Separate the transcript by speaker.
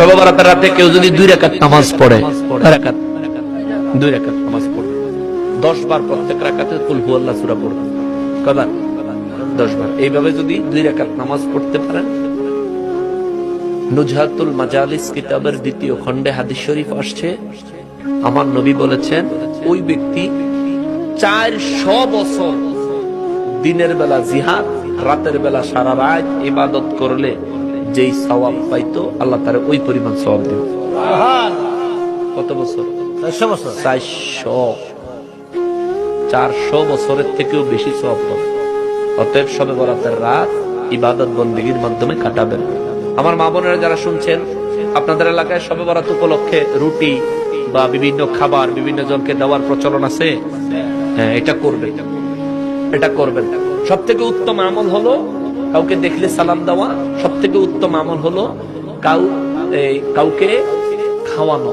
Speaker 1: শবে বরাতের রাতে কেউ যদি 2 রাকাত নামাজ পড়ে, 2 রাকাত নামাজ পড়ে 10 বার প্রত্যেক রাকাতে কুল হুয়াল্লাহ সূরা পড়বে। কয়বার? 10 বার। এইভাবে যদি 2 রাকাত নামাজ পড়তে পারেন, নুজহাতুল মাজালিস কিতাবের 2য় খণ্ডে হাদিস শরীফ আসছে, আমার নবী বলেছেন ওই ব্যক্তি 400 বছর দিনের বেলা জিহাদ, রাতের বেলা সারা রাত ইবাদত করলে যেই সওয়াব পাইতো, আল্লাহ তাআলা ওই পরিমাণ সওয়াব দিবেন। সুবহানাল্লাহ। কত বছর? 400 বছর। 400 বছরের থেকেও বেশি সওয়াব পাবে। অতএব শবে বরাতের রাত ইবাদত বন্দেগীর মাধ্যমে কাটাবেন। আমার মা বোনেরা যারা শুনছেন, আপনাদের এলাকায় শবে বরাত উপলক্ষে রুটি বা বিভিন্ন খাবার বিভিন্ন জনকে দেওয়ার প্রচলন আছে? হ্যাঁ, এটা করবেন, এটা করবেন। সব থেকে উত্তম আমল হলো কাউকে দেখলে সালাম দেওয়া। সব থেকে উত্তম আমল হলো কাউকে খাওয়ানো।